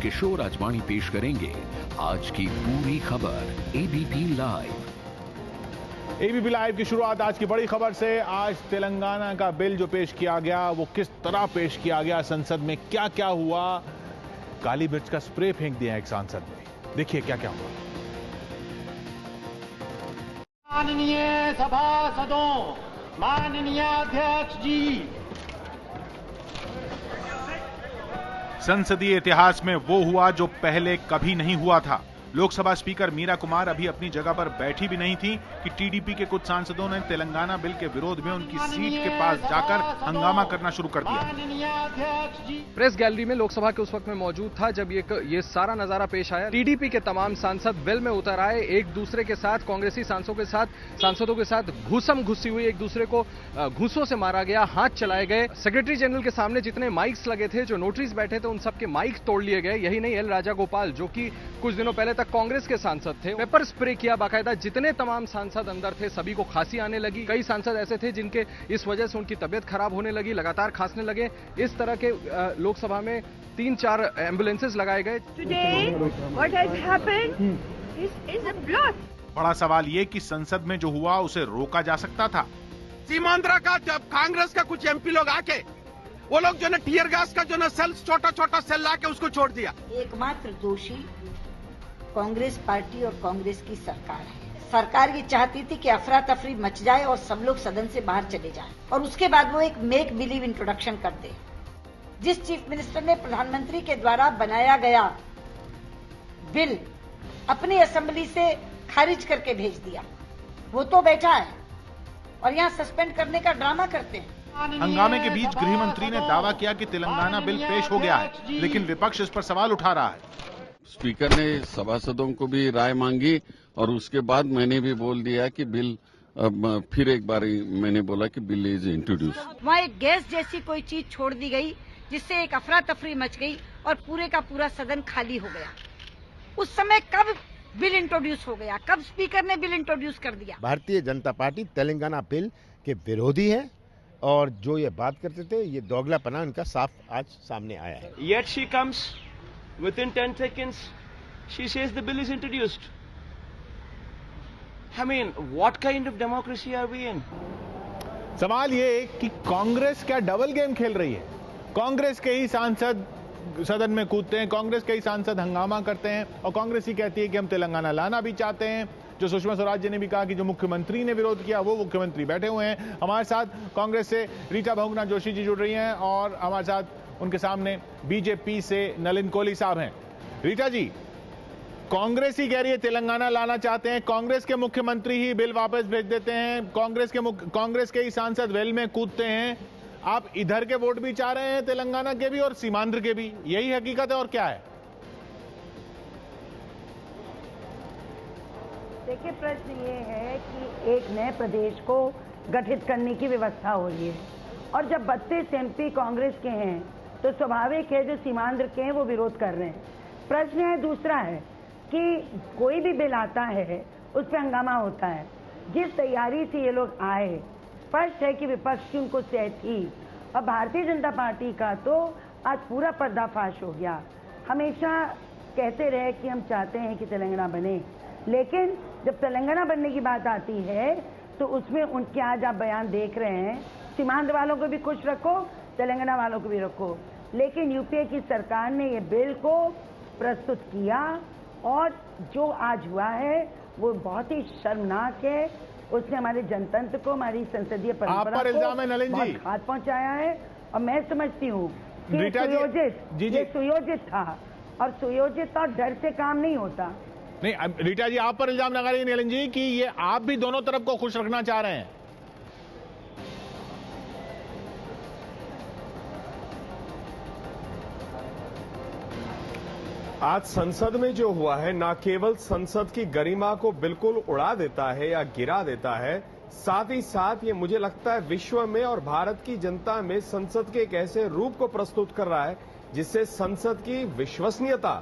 किशोर आजवाणी पेश करेंगे आज की पूरी खबर एबीपी लाइव। एबीपी लाइव की शुरुआत आज की बड़ी खबर से। आज तेलंगाना का बिल जो पेश किया गया वो किस तरह पेश किया गया, संसद में क्या क्या हुआ। काली मिर्च का स्प्रे फेंक दिया एक सांसद ने, देखिए क्या क्या हुआ। माननीय सभासदों, माननीय अध्यक्ष जी, संसदीय इतिहास में वो हुआ जो पहले कभी नहीं हुआ था। लोकसभा स्पीकर मीरा कुमार अभी अपनी जगह पर बैठी भी नहीं थी कि टीडीपी के कुछ सांसदों ने तेलंगाना बिल के विरोध में उनकी सीट के पास जाकर हंगामा करना शुरू कर दिया। प्रेस गैलरी में लोकसभा के उस वक्त में मौजूद था जब ये सारा नजारा पेश आया। टीडीपी के तमाम सांसद बिल में उतर आए, एक दूसरे के साथ, कांग्रेसी सांसदों के साथ घुसम घुसी हुई, एक दूसरे को घूसों से मारा गया, हाथ चलाए गए। सेक्रेटरी जनरल के सामने जितने माइक्स लगे थे, जो नोटरीज बैठे थे, उन सबके माइक्स तोड़ लिए गए। यही नहीं, एल राजा गोपाल जो कि कुछ दिनों पहले कांग्रेस के सांसद थे, पेपर स्प्रे किया बाकायदा। जितने तमाम सांसद अंदर थे सभी को खांसी आने लगी। कई सांसद ऐसे थे जिनके इस वजह से उनकी तबियत खराब होने लगी, लगातार खांसने लगे। इस तरह के लोकसभा में 3-4 एम्बुलेंसेस लगाए गए। बड़ा सवाल ये कि संसद में जो हुआ उसे रोका जा सकता था। सीमांध्र का जब कांग्रेस का कुछ एमपी लोग आके वो लोग जो ना टीयर गैस का जो ना सेल, छोटा सेल लाके उसको छोड़ दिया। एकमात्र दोषी कांग्रेस पार्टी और कांग्रेस की सरकार है। सरकार ये चाहती थी कि अफरा तफरी मच जाए और सब लोग सदन से बाहर चले जाएं और उसके बाद वो एक मेक बिलीव इंट्रोडक्शन कर दे। जिस चीफ मिनिस्टर ने प्रधानमंत्री के द्वारा बनाया गया बिल अपनी असेंबली से खारिज करके भेज दिया, वो तो बैठा है और यहाँ सस्पेंड करने का ड्रामा करते हैं। हंगामे के बीच गृह मंत्री ने दावा किया कि तेलंगाना बिल पेश हो गया है, लेकिन विपक्ष इस पर सवाल उठा रहा है। स्पीकर ने सभासदों को भी राय मांगी और उसके बाद मैंने भी बोल दिया कि बिल फिर एक बार मैंने बोला कि बिल इज इंट्रोड्यूस। वहाँ एक गैस जैसी कोई चीज छोड़ दी गई जिससे एक अफरा तफरी मच गई और पूरे का पूरा सदन खाली हो गया। उस समय कब बिल इंट्रोड्यूस हो गया, कब स्पीकर ने बिल इंट्रोड्यूस कर दिया? भारतीय जनता पार्टी तेलंगाना बिल के विरोधी है और जो ये बात करते थे ये दोगलापना उनका साफ आज सामने आया है। Yet she comes within 10 seconds, she says the bill is introduced. I mean, what kind of democracy are we in? सवाल ये कि कांग्रेस क्या डबल गेम खेल रही है? कांग्रेस के ही सांसद सदन में कूदते हैं, कांग्रेस के ही सांसद हंगामा करते हैं और कांग्रेस ही कहती है कि हम तेलंगाना लाना भी चाहते हैं। जो सुषमा स्वराज जी ने भी कहा कि जो मुख्यमंत्री ने विरोध किया वो मुख्यमंत्री बैठे हुए हैं। हमारे साथ कांग्रेस से रीटा बहुगुणा जोशी जी जुड़ रही हैं और हमारे साथ उनके सामने बीजेपी से नलिन कोहली साहब हैं। रीटा जी, कांग्रेस ही कह रही है तेलंगाना लाना चाहते हैं, कांग्रेस के मुख्यमंत्री ही बिल वापस भेज देते हैं, कांग्रेस के ही सांसद वेल में कूदते हैं। आप इधर के वोट भी चाह रहे हैं, तेलंगाना के भी और सीमांध्र के भी, यही हकीकत है और क्या है? देखिए, प्रश्न ये है कि एक नए प्रदेश को गठित करने की व्यवस्था हो रही है और जब 32 एमपी कांग्रेस के हैं तो स्वाभाविक है जो सीमांध्र के हैं वो विरोध कर रहे हैं। प्रश्न है दूसरा है कि कोई भी बिल आता है उस पर हंगामा होता है। जिस तैयारी से ये लोग आए, स्पष्ट है कि विपक्ष की उनको सह थी और भारतीय जनता पार्टी का तो आज पूरा पर्दाफाश हो गया। हमेशा कहते रहे कि हम चाहते हैं कि तेलंगाना बने, लेकिन जब तेलंगाना बनने की बात आती है तो उसमें उनके आज आप बयान देख रहे हैं, सीमांध्र वालों को भी खुश रखो, तेलंगाना वालों को भी रखो। लेकिन यूपीए की सरकार ने ये बिल को प्रस्तुत किया और जो आज हुआ है वो बहुत ही शर्मनाक है। उसने हमारे जनतंत्र को, हमारी संसदीय परंपरा को बहुत घात पहुंचाया है और मैं समझती हूँ कि ये सुयोजित था और सुयोजित और डर से काम नहीं होता। नहीं रीटा जी, आप पर इल्जाम लगा रही है नलिन जी कि ये आप भी दोनों तरफ को खुश रखना चाह रहे हैं। आज संसद में जो हुआ है न केवल संसद की गरिमा को बिल्कुल उड़ा देता है या गिरा देता है, साथ ही साथ ये मुझे लगता है विश्व में और भारत की जनता में संसद के एक ऐसे रूप को प्रस्तुत कर रहा है जिससे संसद की विश्वसनीयता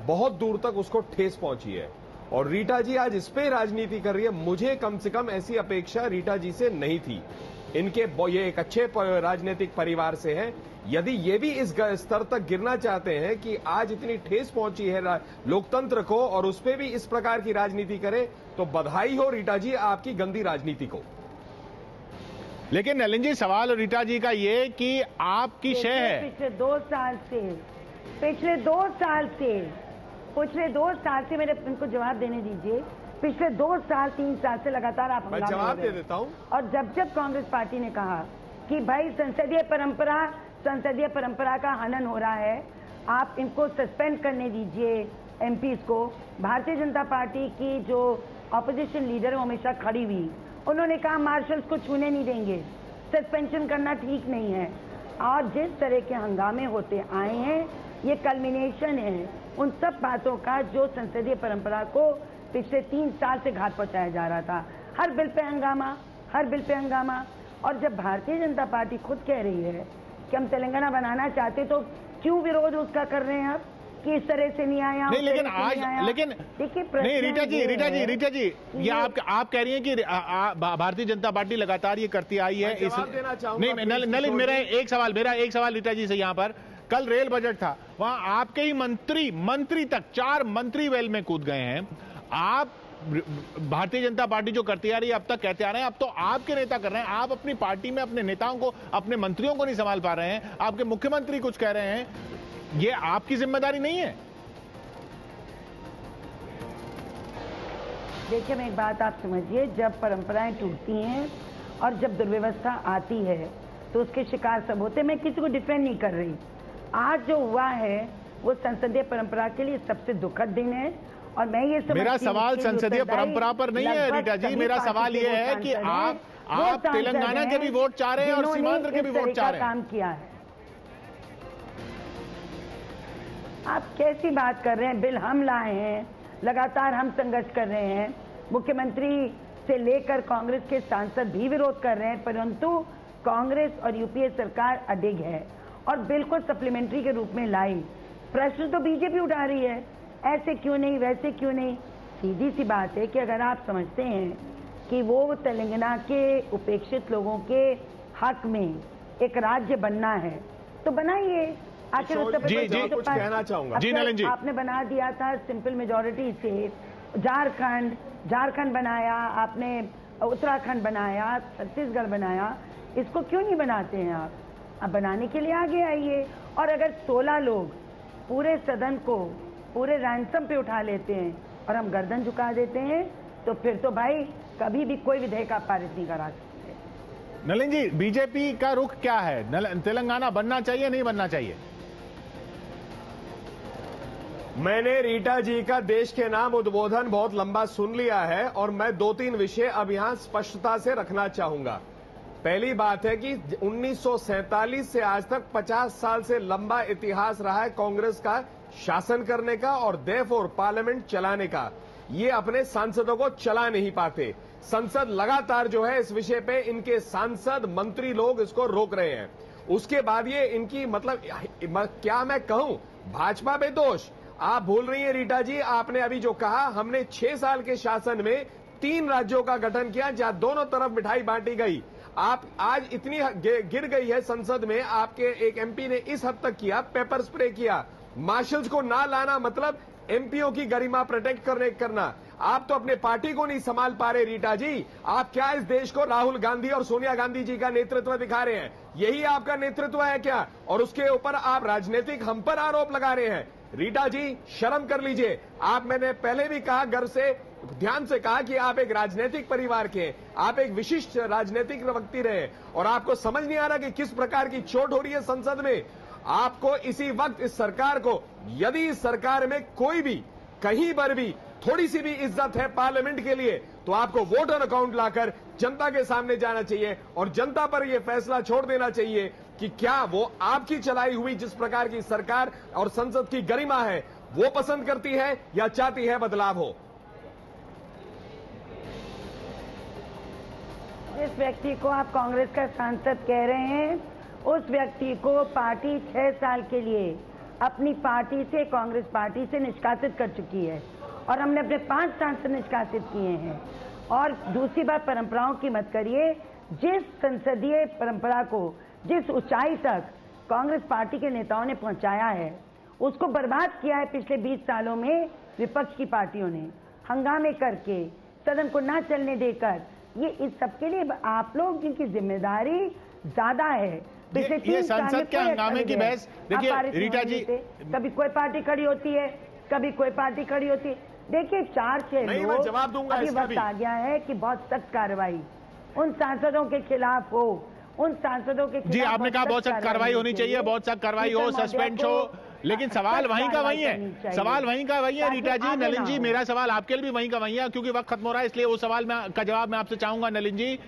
बहुत दूर तक उसको ठेस पहुंची है। और रीटा जी आज इस पे राजनीति कर रही है। मुझे कम से कम ऐसी अपेक्षा रीटा जी से नहीं थी। ये एक अच्छे राजनीतिक परिवार से हैं। यदि ये भी इस स्तर तक गिरना चाहते हैं कि आज इतनी ठेस पहुंची है लोकतंत्र को और उस पर भी इस प्रकार की राजनीति करे, तो बधाई हो रीटा जी आपकी गंदी राजनीति को। लेकिन नलिन जी, सवाल रीटा जी का ये कि आपकी शय है, पिछले 2 साल से मेरे इनको जवाब देने दीजिए। पिछले 2 साल 3 साल से लगातार आप मैं जवाब दे देता हूं। और जब कांग्रेस पार्टी ने कहा कि भाई संसदीय परंपरा का हनन हो रहा है, आप इनको सस्पेंड करने दीजिए एमपीज को। भारतीय जनता पार्टी की जो ऑपोजिशन लीडर है हमेशा खड़ी हुई, उन्होंने कहा मार्शल्स को छूने नहीं देंगे, सस्पेंशन करना ठीक नहीं है। और जिस तरह के हंगामे होते आए हैं, ये कल्मिनेशन है उन सब बातों का जो संसदीय परंपरा को पिछले 3 साल से घात पहुंचाया जा रहा था। हर बिल पे हंगामा। और जब भारतीय जनता पार्टी खुद कह रही है कि हम तेलंगाना बनाना चाहते, तो क्यों विरोध उसका कर रहे हैं आप कि इस तरह से नहीं आया? नहीं, लेकिन आज नहीं रीटा जी, ये आप कह रही हैं कि भारतीय जनता पार्टी लगातार ये करती आई है। नहीं, नलिन, मेरा एक सवाल रीटा जी से यहाँ पर, कल रेल बजट था, वहां आपके ही मंत्री तक 4 मंत्री वेल में कूद गए हैं। आप भारतीय जनता पार्टी जो करती आ रही है, अब तक कहते आ रहे हैं, अब तो आपके नेता कर रहे हैं। आप अपनी पार्टी में अपने नेताओं को, अपने मंत्रियों को नहीं संभाल पा रहे हैं। आपके मुख्यमंत्री कुछ कह रहे हैं, ये आपकी जिम्मेदारी नहीं है? देखिए, मैं एक बात आप समझिए, जब परंपराएं टूटती हैं और जब दुर्व्यवस्था आती है तो उसके शिकार सब होते हैं। मैं किसी को डिफेंड नहीं कर रही। आज जो हुआ है वो संसदीय परंपरा के लिए सबसे दुखद दिन है। और मैं ये मेरा सवाल संसदीय परंपरा पर नहीं है रीटा जी, मेरा सवाल ये है कि आप तेलंगाना के भी वोट चाह रहे हैं और सीमांध्र के भी वोट चाह रहे हैं। काम किया है, आप कैसी बात कर रहे हैं? बिल हम लाए हैं, लगातार हम संघर्ष कर रहे हैं, मुख्यमंत्री से लेकर कांग्रेस के सांसद भी विरोध कर रहे हैं, परंतु कांग्रेस और यूपीए सरकार अडिग है और बिल को सप्लीमेंट्री के रूप में लाई। प्रश्न तो बीजेपी उठा रही है, ऐसे क्यों नहीं, वैसे क्यों नहीं। सीधी सी बात है कि अगर आप समझते हैं कि वो तेलंगाना के उपेक्षित लोगों के हक में एक राज्य बनना है, तो बनाइए। आखिर कुछ कहना चाहूंगा जी नलिन जी, आपने बना दिया था सिंपल मेजोरिटी से झारखंड बनाया, आपने उत्तराखंड बनाया, छत्तीसगढ़ बनाया, इसको क्यों नहीं बनाते हैं आप? अब बनाने के लिए आगे आइए। और अगर 16 लोग पूरे सदन को पूरे रैंसम पे उठा लेते हैं और हम गर्दन झुका देते हैं, तो फिर तो भाई कभी भी कोई विधेयक आप पारित नहीं करा सकते। नलिन जी, बीजेपी का रुख क्या है? तेलंगाना बनना चाहिए, नहीं बनना चाहिए? मैंने रीटा जी का देश के नाम उद्बोधन बहुत लंबा सुन लिया है और मैं 2-3 विषय अब यहां स्पष्टता से रखना चाहूंगा। पहली बात है कि 1947 से आज तक 50 साल से लंबा इतिहास रहा है कांग्रेस का शासन करने का और देयरफॉर पार्लियामेंट चलाने का। ये अपने सांसदों को चला नहीं पाते। संसद लगातार जो है इस विषय पे इनके सांसद मंत्री लोग इसको रोक रहे हैं। उसके बाद ये इनकी मतलब क्या मैं कहूं, भाजपा बेदोष। आप भूल रही हैं रीटा जी, आपने अभी जो कहा, हमने 6 साल के शासन में 3 राज्यों का गठन किया जहां दोनों तरफ मिठाई बांटी गई। आप आज इतनी गिर गई है संसद में, आपके एक एमपी ने इस हद तक किया, पेपर स्प्रे किया। मार्शल्स को ना लाना मतलब एमपीओ की गरिमा प्रोटेक्ट करना। आप तो अपने पार्टी को नहीं संभाल पा रहे रीटा जी। आप क्या इस देश को राहुल गांधी और सोनिया गांधी जी का नेतृत्व दिखा रहे हैं? यही आपका नेतृत्व है क्या? और उसके ऊपर आप राजनीतिक हम पर आरोप लगा रहे हैं। रीटा जी, शर्म कर लीजिए। आप, मैंने पहले भी कहा, घर से ध्यान से कहा कि आप एक राजनीतिक परिवार के, आप एक विशिष्ट राजनीतिक व्यक्ति रहे और आपको समझ नहीं आ रहा कि किस प्रकार की चोट हो रही है संसद में। आपको इसी वक्त इस सरकार को, यदि इस सरकार में कोई भी कहीं पर भी थोड़ी सी भी इज्जत है पार्लियामेंट के लिए, तो आपको वोट ऑन अकाउंट लाकर जनता के सामने जाना चाहिए और जनता पर यह फैसला छोड़ देना चाहिए कि क्या वो आपकी चलाई हुई जिस प्रकार की सरकार और संसद की गरिमा है वो पसंद करती है या चाहती है बदलाव हो। जिस व्यक्ति को आप कांग्रेस का सांसद कह रहे हैं, उस व्यक्ति को पार्टी 6 साल के लिए अपनी पार्टी से, कांग्रेस पार्टी से निष्कासित कर चुकी है और हमने अपने 5 सांसद निष्कासित किए हैं। और दूसरी बात, परंपराओं की मत करिए। जिस संसदीय परंपरा को जिस ऊंचाई तक कांग्रेस पार्टी के नेताओं ने पहुंचाया है, उसको बर्बाद किया है पिछले 20 सालों में विपक्ष की पार्टियों ने, हंगामे करके, सदन को ना चलने देकर। ये इस सबके लिए आप लोग जिनकी जिम्मेदारी ज्यादा है। ये संसद के हंगामे की बहस देखिए रीटा जी, कभी कोई पार्टी खड़ी होती है, कभी कोई पार्टी खड़ी होती है। देखिए 4-6 लोग, जवाब दूंगा, अभी वक्त आ गया है कि बहुत सख्त कार्रवाई उन सांसदों के खिलाफ हो, उन सांसदों के खिलाफ। जी आपने कहा बहुत सख्त कार्रवाई होनी चाहिए, बहुत सख्त कार्रवाई हो, सस्पेंड हो, लेकिन सवाल वहीं का वहीं है, सवाल वहीं का वहीं है रीटा जी। नलिन जी, मेरा सवाल आपके लिए भी वहीं का वहीं है, क्योंकि वक्त खत्म हो रहा है, इसलिए वो सवाल का जवाब मैं आपसे चाहूंगा। नलिन जी,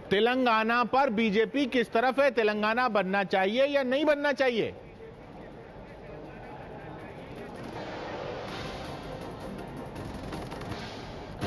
तेलंगाना पर बीजेपी किस तरफ है? तेलंगाना बनना चाहिए या नहीं बनना चाहिए?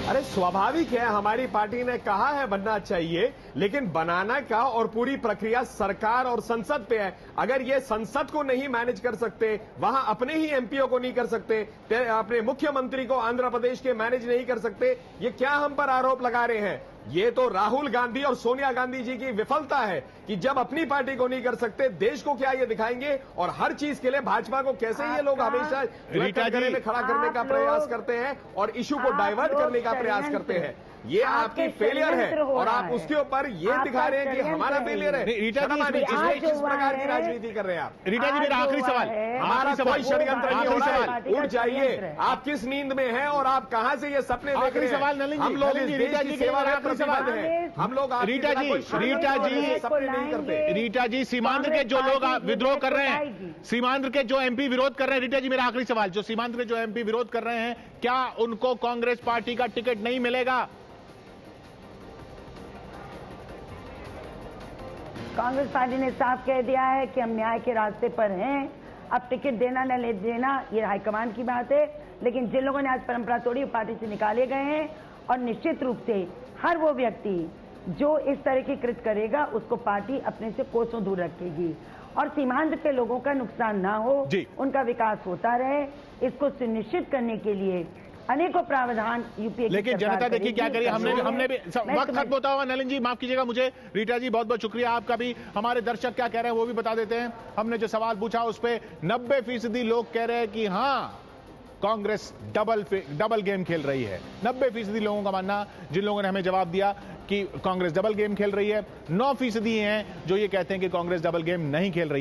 अरे स्वाभाविक है, हमारी पार्टी ने कहा है बनना चाहिए, लेकिन बनाना का और पूरी प्रक्रिया सरकार और संसद पे है। अगर ये संसद को नहीं मैनेज कर सकते, वहां अपने ही एमपीओ को नहीं कर सकते, अपने मुख्यमंत्री को आंध्र प्रदेश के मैनेज नहीं कर सकते, ये क्या हम पर आरोप लगा रहे हैं? ये तो राहुल गांधी और सोनिया गांधी जी की विफलता है कि जब अपनी पार्टी को नहीं कर सकते, देश को क्या ये दिखाएंगे? और हर चीज के लिए भाजपा को कैसे ये लोग हमेशा कटघरे में खड़ा करने का प्रयास करते हैं और इशू को डाइवर्ट करने का प्रयास करते हैं। ये आपकी फेलियर है और आप उसके ऊपर ये दिखा रहे हैं कि हमारा फेलियर है। रीटा जी, किस प्रकार की राजनीति कर रहे हैं आप? रीटा जी, मेरा आखिरी सवाल, हमारा कोई षड्यंत्र नहीं हो रहा है। उठ जाइए, आप किस नींद में हैं और आप कहां से ये सपने देख रहे हैं? सवाल नलिन जी, हम लोग इस देश की सेवा में प्रतिबद्ध हैं। हम लोग रीटा जी, सपने नहीं करते। रीटा जी, सीमांध्र के जो लोग विद्रोह कर रहे हैं, सीमांध्र के जो एमपी विरोध कर रहे हैं, रीटा जी मेरा आखिरी सवाल, जो सीमांध्र के जो एमपी विरोध कर रहे हैं, क्या उनको कांग्रेस पार्टी का टिकट नहीं मिलेगा? कांग्रेस पार्टी ने साफ कह दिया है कि हम न्याय के रास्ते पर हैं। अब टिकट देना न ले देना ये हाईकमान की बात है, लेकिन जिन लोगों ने आज परंपरा तोड़ी वो पार्टी से निकाले गए हैं। और निश्चित रूप से हर वो व्यक्ति जो इस तरह की कृत करेगा उसको पार्टी अपने से कोसों दूर रखेगी और सीमांध्र के लोगों का नुकसान ना हो, उनका विकास होता रहे, इसको सुनिश्चित करने के लिए अनेकों प्रावधान यूपीए की लेकिन जनता देखिए क्या करिए। हमने भी वक्त खत्म होता हुआ। नलिन जी माफ कीजिएगा मुझे। रीटा जी बहुत बहुत शुक्रिया आपका भी। हमारे दर्शक क्या कह रहे हैं वो भी बता देते हैं। हमने जो सवाल पूछा उस पे 90% लोग कह रहे हैं कि हाँ, कांग्रेस डबल गेम खेल रही है। 90% लोगों का मानना, जिन लोगों ने हमें जवाब दिया कि कांग्रेस डबल गेम खेल रही है, 9% हैं जो ये कहते हैं कि कांग्रेस डबल गेम नहीं खेल रही है।